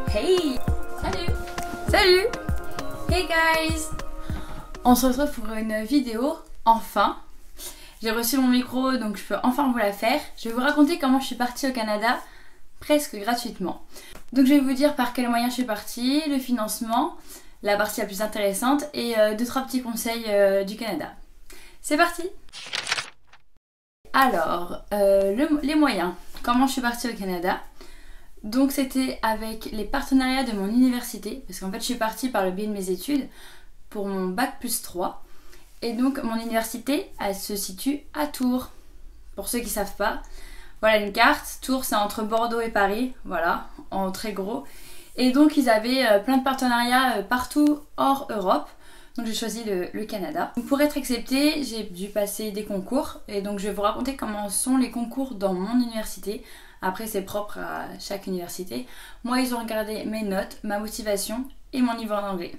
Hey! Salut! Salut! Hey guys! On se retrouve pour une vidéo, enfin. J'ai reçu mon micro donc je peux enfin vous la faire. Je vais vous raconter comment je suis partie au Canada presque gratuitement. Donc je vais vous dire par quels moyens je suis partie, le financement, la partie la plus intéressante et 2-3 petits conseils du Canada. C'est parti! Alors, les moyens. Comment je suis partie au Canada? Donc c'était avec les partenariats de mon université, parce qu'en fait je suis partie par le biais de mes études pour mon bac+3. Et donc mon université, elle se situe à Tours. Pour ceux qui ne savent pas, voilà une carte. Tours c'est entre Bordeaux et Paris, voilà, en très gros. Et donc ils avaient plein de partenariats partout hors Europe. Donc j'ai choisi le Canada. Pour être acceptée, j'ai dû passer des concours. Et donc je vais vous raconter comment sont les concours dans mon université. Après c'est propre à chaque université. Moi ils ont regardé mes notes, ma motivation et mon niveau en anglais.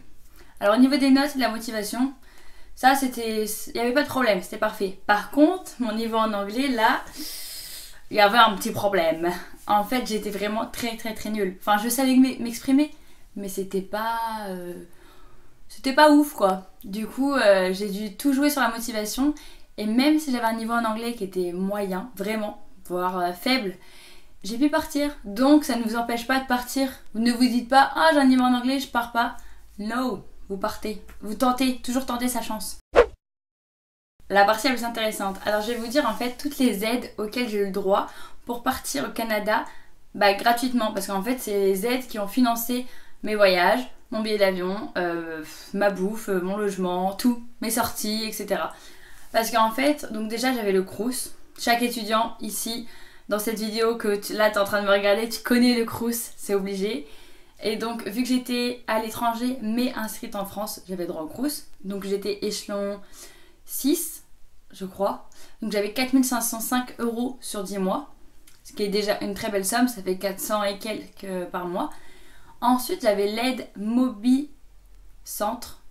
Alors au niveau des notes et de la motivation, ça c'était... il n'y avait pas de problème, c'était parfait. Par contre, mon niveau en anglais là, il y avait un petit problème. En fait j'étais vraiment très nulle. Enfin je savais m'exprimer, mais c'était pas ouf quoi. Du coup j'ai dû tout jouer sur la motivation. Et même si j'avais un niveau en anglais qui était moyen, vraiment, voire faible, j'ai pu partir. Donc ça ne vous empêche pas de partir. Vous ne vous dites pas « Ah j'ai un niveau en anglais, je pars pas ». No, vous partez. Vous tentez, toujours tenter sa chance. La partie la plus intéressante. Alors je vais vous dire en fait toutes les aides auxquelles j'ai eu le droit pour partir au Canada gratuitement. Parce qu'en fait c'est les aides qui ont financé mes voyages, mon billet d'avion, ma bouffe, mon logement, tout, mes sorties, etc. Parce qu'en fait, donc déjà j'avais le Crous. Chaque étudiant ici, dans cette vidéo là t'es en train de me regarder, tu connais le Crous, c'est obligé. Et donc vu que j'étais à l'étranger mais inscrite en France, j'avais droit au Crous. Donc j'étais échelon 6, je crois. Donc j'avais 4505 € sur 10 mois. Ce qui est déjà une très belle somme, ça fait 400 et quelques par mois. Ensuite j'avais l'aide Mobi Centre.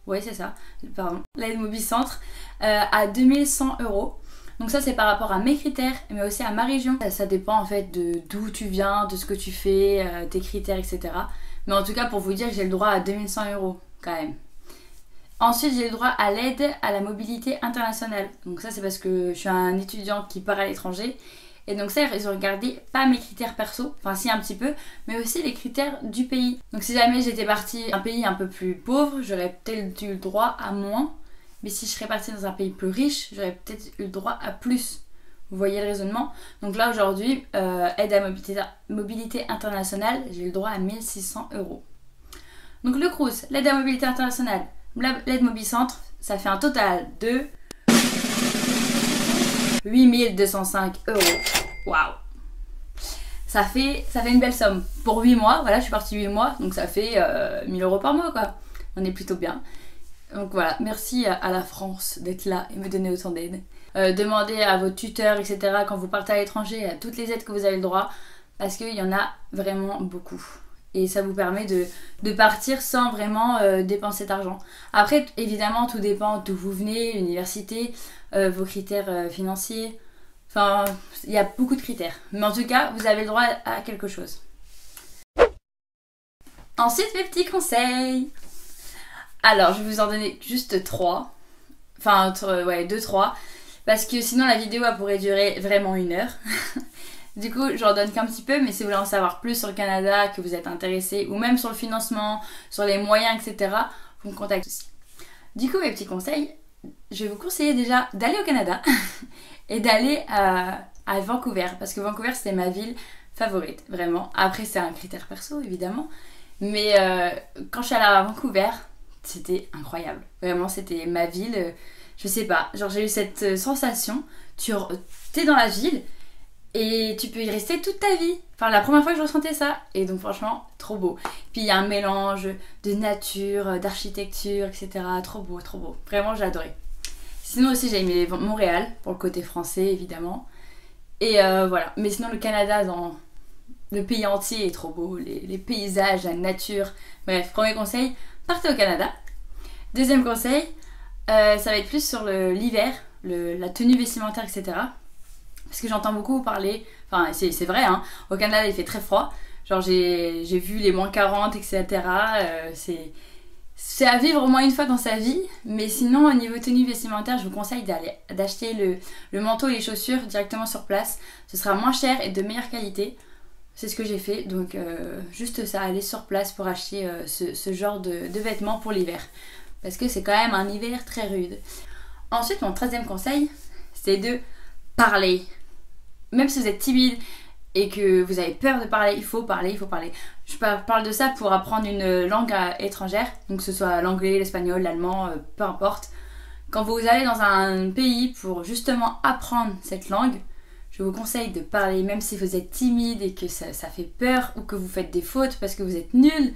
Ouais c'est ça, pardon. L'aide Mobi Centre à 2100 €. Donc ça c'est par rapport à mes critères, mais aussi à ma région. Ça dépend en fait de d'où tu viens, de ce que tu fais, tes critères, etc. Mais en tout cas pour vous dire que j'ai le droit à 2100 € quand même. Ensuite j'ai le droit à l'aide à la mobilité internationale. Donc ça c'est parce que je suis un étudiant qui part à l'étranger. Et donc ça ils ont regardé pas mes critères perso, enfin si un petit peu, mais aussi les critères du pays. Donc si jamais j'étais partie dans un pays un peu plus pauvre, j'aurais peut-être eu le droit à moins. Mais si je serais partie dans un pays plus riche, j'aurais peut-être eu le droit à plus. Vous voyez le raisonnement? Donc là aujourd'hui, aide à mobilité internationale, j'ai eu le droit à 1600 €. Donc le Crous, l'aide à mobilité internationale, l'aide Mobicentre, ça fait un total de 8205 €. Waouh! Ça fait une belle somme. Pour 8 mois, voilà, je suis partie 8 mois, donc ça fait 1000 € par mois quoi. On est plutôt bien. Donc voilà, merci à la France d'être là et me donner autant d'aide. Demandez à vos tuteurs, etc. quand vous partez à l'étranger, à toutes les aides que vous avez le droit, parce qu'il y en a vraiment beaucoup. Et ça vous permet de partir sans vraiment dépenser d'argent. Après, évidemment, tout dépend d'où vous venez, l'université, vos critères financiers. Enfin, il y a beaucoup de critères. Mais en tout cas, vous avez le droit à quelque chose. Ensuite, mes petits conseils. Alors, je vais vous en donner juste 3. Enfin, ouais, 2-3. Parce que sinon, la vidéo, elle pourrait durer vraiment 1 heure. Du coup, j'en donne qu'un petit peu. Mais si vous voulez en savoir plus sur le Canada, que vous êtes intéressé, ou même sur le financement, sur les moyens, etc., vous me contactez aussi. Du coup, mes petits conseils, je vais vous conseiller déjà d'aller au Canada et d'aller à Vancouver. Parce que Vancouver, c'était ma ville favorite, vraiment. Après, c'est un critère perso, évidemment. Mais quand je suis allée à Vancouver, c'était incroyable. Vraiment, c'était ma ville. Je sais pas, genre j'ai eu cette sensation. T'es dans la ville et tu peux y rester toute ta vie. Enfin, la première fois que je ressentais ça. Et donc, franchement, trop beau. Puis, il y a un mélange de nature, d'architecture, etc. Trop beau, trop beau. Vraiment, j'ai adoré. Sinon aussi, j'ai aimé Montréal, pour le côté français, évidemment. Et voilà. Mais sinon, le Canada, dans le pays entier, est trop beau. Les paysages, la nature. Bref, premier conseil, partez au Canada. Deuxième conseil, ça va être plus sur l'hiver, la tenue vestimentaire, etc. Parce que j'entends beaucoup parler, enfin c'est vrai, hein, au Canada il fait très froid, Genre j'ai vu les -40, etc. C'est à vivre au moins une fois dans sa vie, mais sinon au niveau tenue vestimentaire, je vous conseille d'acheter le manteau et les chaussures directement sur place. Ce sera moins cher et de meilleure qualité. C'est ce que j'ai fait, donc juste ça, aller sur place pour acheter ce genre de vêtements pour l'hiver. Parce que c'est quand même un hiver très rude. Ensuite, mon 13e conseil, c'est de parler. Même si vous êtes timide et que vous avez peur de parler, il faut parler, il faut parler. Je parle de ça pour apprendre une langue étrangère, donc que ce soit l'anglais, l'espagnol, l'allemand, peu importe. Quand vous allez dans un pays pour justement apprendre cette langue, je vous conseille de parler, même si vous êtes timide et que ça fait peur ou que vous faites des fautes parce que vous êtes nul.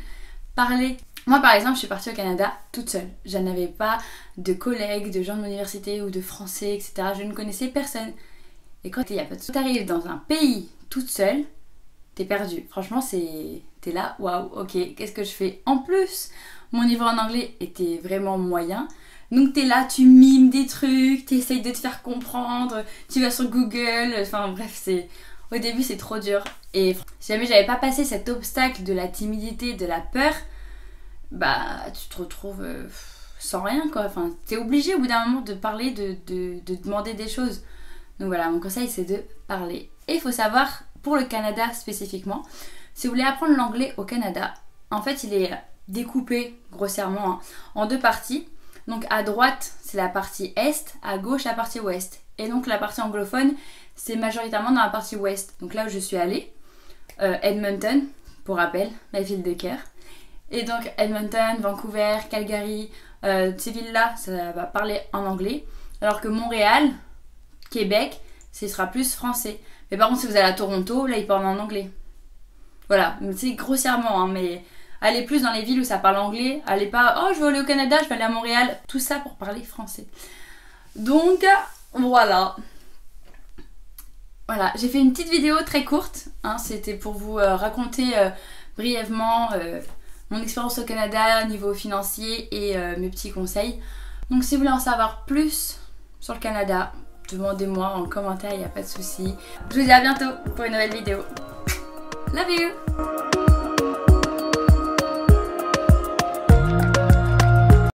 Parlez. Moi par exemple, je suis partie au Canada toute seule. Je n'avais pas de collègues, de gens de mon université ou de français, etc. Je ne connaissais personne. Et quand tu arrives dans un pays toute seule, t'es perdu. Franchement, t'es là, waouh, ok, qu'est-ce que je fais? En plus, mon niveau en anglais était vraiment moyen. Donc t'es là, tu mimes des trucs, t'essayes de te faire comprendre, tu vas sur Google, enfin bref, au début c'est trop dur. Et si jamais j'avais pas passé cet obstacle de la timidité, de la peur, bah tu te retrouves sans rien quoi. Enfin, t'es obligé au bout d'un moment de parler, de demander des choses. Donc voilà, mon conseil c'est de parler. Et il faut savoir, pour le Canada spécifiquement, si vous voulez apprendre l'anglais au Canada, en fait il est découpé grossièrement en 2 parties. Donc à droite c'est la partie est, à gauche la partie ouest. Et donc la partie anglophone c'est majoritairement dans la partie ouest. Donc là où je suis allée, Edmonton, pour rappel, ma ville de cœur. Et donc Edmonton, Vancouver, Calgary, ces villes-là ça va parler en anglais. Alors que Montréal, Québec, ce sera plus français. Mais par contre si vous allez à Toronto, là ils parlent en anglais. Voilà, c'est grossièrement hein, mais... Allez plus dans les villes où ça parle anglais. Allez pas, oh je veux aller au Canada, je vais aller à Montréal. Tout ça pour parler français. Donc voilà. Voilà, j'ai fait une petite vidéo très courte. Hein, c'était pour vous raconter brièvement mon expérience au Canada, niveau financier et mes petits conseils. Donc si vous voulez en savoir plus sur le Canada, demandez-moi en commentaire, il n'y a pas de souci. Je vous dis à bientôt pour une nouvelle vidéo. Love you!